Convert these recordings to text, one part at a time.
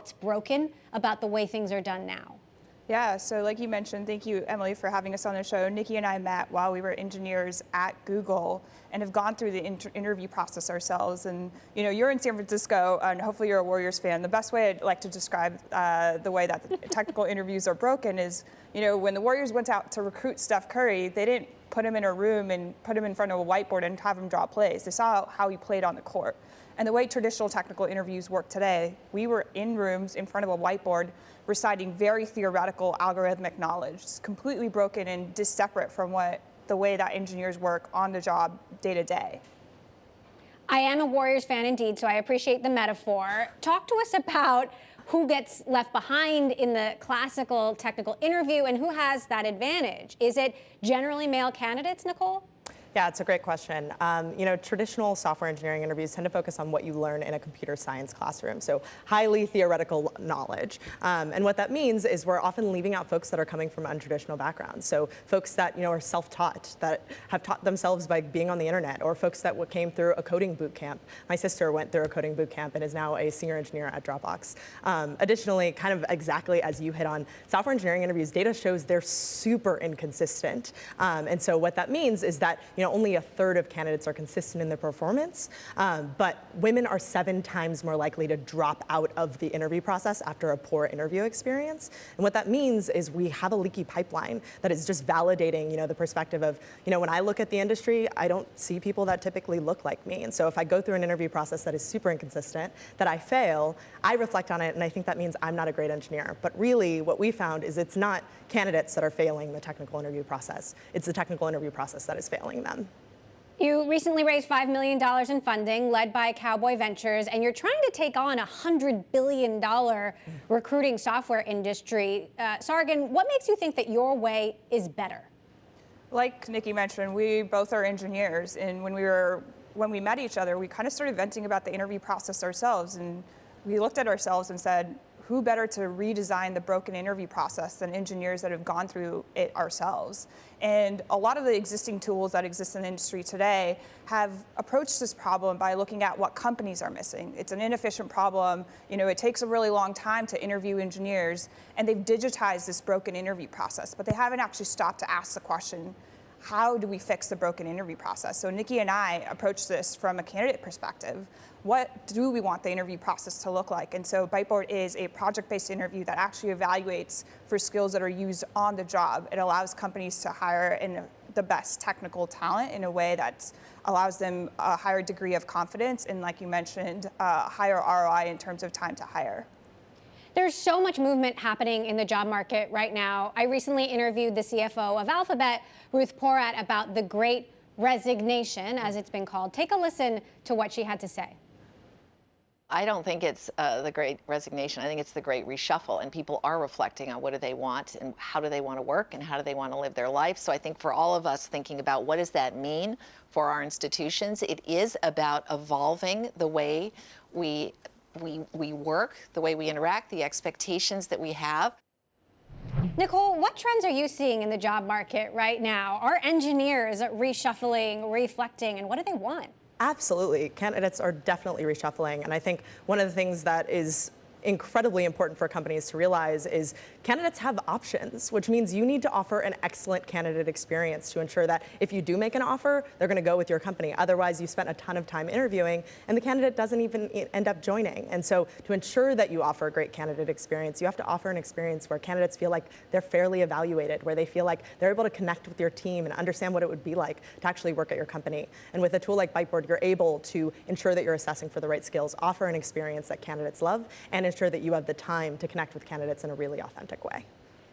What's broken about the way things are done now? Yeah, so like you mentioned, thank you, Emily, for having us on the show. Nikke and I met while we were engineers at Google and have gone through the interview process ourselves. And you're in San Francisco, and hopefully you're a Warriors fan. The best way I'd like to describe the way that the technical interviews are broken is, when the Warriors went out to recruit Steph Curry, they didn't put him in a room and put him in front of a whiteboard and have him draw plays. They saw how he played on the court. And the way traditional technical interviews work today, we were in rooms in front of a whiteboard reciting very theoretical algorithmic knowledge. It's completely broken and separate from the way that engineers work on the job day to day. I am a Warriors fan indeed, so I appreciate the metaphor. Talk to us about who gets left behind in the classical technical interview and who has that advantage. Is it generally male candidates, Nicole? Yeah, it's a great question. Traditional software engineering interviews tend to focus on what you learn in a computer science classroom, so highly theoretical knowledge. And what that means is we're often leaving out folks that are coming from untraditional backgrounds. So folks that are self-taught, that have taught themselves by being on the internet, or folks that came through a coding boot camp. My sister went through a coding boot camp and is now a senior engineer at Dropbox. Additionally, kind of exactly as you hit on, software engineering interviews, data shows they're super inconsistent. And so what that means is that only a third of candidates are consistent in their performance, but women are 7 times more likely to drop out of the interview process after a poor interview experience. And what that means is we have a leaky pipeline that is just validating, the perspective of, when I look at the industry, I don't see people that typically look like me. And so if I go through an interview process that is super inconsistent, that I fail, I reflect on it, and I think that means I'm not a great engineer. But really, what we found is it's not candidates that are failing the technical interview process. It's the technical interview process that is failing them. You recently raised $5 million in funding led by Cowboy Ventures, and you're trying to take on a $100 billion recruiting software industry. Sargun, what makes you think that your way is better? Like Nikke mentioned, we both are engineers, and when we met each other, we kind of started venting about the interview process ourselves, and we looked at ourselves and said, who better to redesign the broken interview process than engineers that have gone through it ourselves? And a lot of the existing tools that exist in the industry today have approached this problem by looking at what companies are missing. It's an inefficient problem. It takes a really long time to interview engineers, and they've digitized this broken interview process, but they haven't actually stopped to ask the question, how do we fix the broken interview process? So Nikke and I approach this from a candidate perspective. What do we want the interview process to look like? And so Byteboard is a project-based interview that actually evaluates for skills that are used on the job. It allows companies to hire the best technical talent in a way that allows them a higher degree of confidence and, like you mentioned, a higher ROI in terms of time to hire. There's so much movement happening in the job market right now. I recently interviewed the CFO of Alphabet, Ruth Porat, about the Great Resignation, as it's been called. Take a listen to what she had to say. I don't think it's the Great Resignation. I think it's the Great Reshuffle, and people are reflecting on what do they want and how do they want to work and how do they want to live their life. So I think for all of us thinking about what does that mean for our institutions, it is about evolving the way we work, the way we interact, the expectations that we have. Nicole, what trends are you seeing in the job market right now? Are engineers reshuffling, reflecting, and what do they want? Absolutely. Candidates are definitely reshuffling. And I think one of the things that is incredibly important for companies to realize is candidates have options, which means you need to offer an excellent candidate experience to ensure that if you do make an offer, they're going to go with your company. Otherwise, you spent a ton of time interviewing and the candidate doesn't even end up joining. And so to ensure that you offer a great candidate experience, you have to offer an experience where candidates feel like they're fairly evaluated, where they feel like they're able to connect with your team and understand what it would be like to actually work at your company. And with a tool like Byteboard, you're able to ensure that you're assessing for the right skills, offer an experience that candidates love, and ensure that you have the time to connect with candidates in a really authentic way.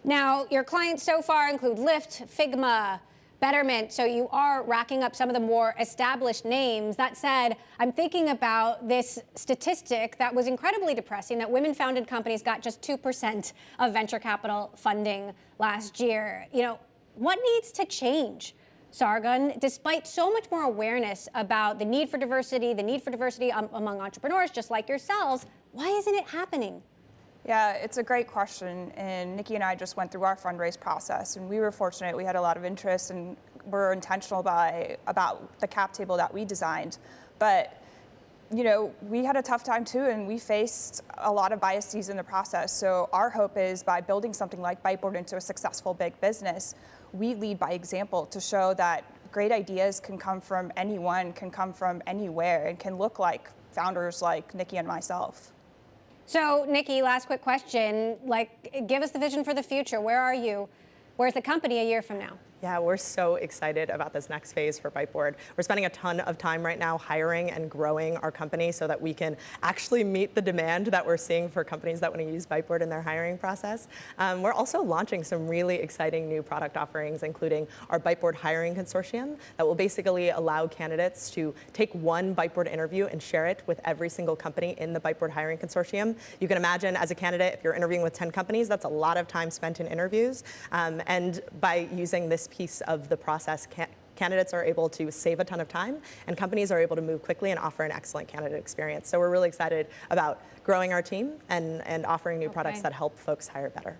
Now, your clients so far include Lyft, Figma, Betterment, so you are racking up some of the more established names. That said, I'm thinking about this statistic that was incredibly depressing, that women-founded companies got just 2% of venture capital funding last year. What needs to change, Sargun, despite so much more awareness about the need for diversity among entrepreneurs just like yourselves? Why isn't it happening? Yeah, it's a great question. And Nikke and I just went through our fundraise process, and we were fortunate. We had a lot of interest, and we're intentional about the cap table that we designed. But we had a tough time too, and we faced a lot of biases in the process. So our hope is by building something like Byteboard into a successful big business, we lead by example to show that great ideas can come from anyone, can come from anywhere, and can look like founders like Nikke and myself. So, Nikke, last quick question. Give us the vision for the future. Where are you? Where's the company a year from now? Yeah, we're so excited about this next phase for Byteboard. We're spending a ton of time right now hiring and growing our company so that we can actually meet the demand that we're seeing for companies that want to use Byteboard in their hiring process. We're also launching some really exciting new product offerings, including our Byteboard Hiring Consortium that will basically allow candidates to take one Byteboard interview and share it with every single company in the Byteboard Hiring Consortium. You can imagine as a candidate, if you're interviewing with 10 companies, that's a lot of time spent in interviews. And by using this piece of the process, candidates are able to save a ton of time, and companies are able to move quickly and offer an excellent candidate experience. So we're really excited about growing our team and offering new products that help folks hire better.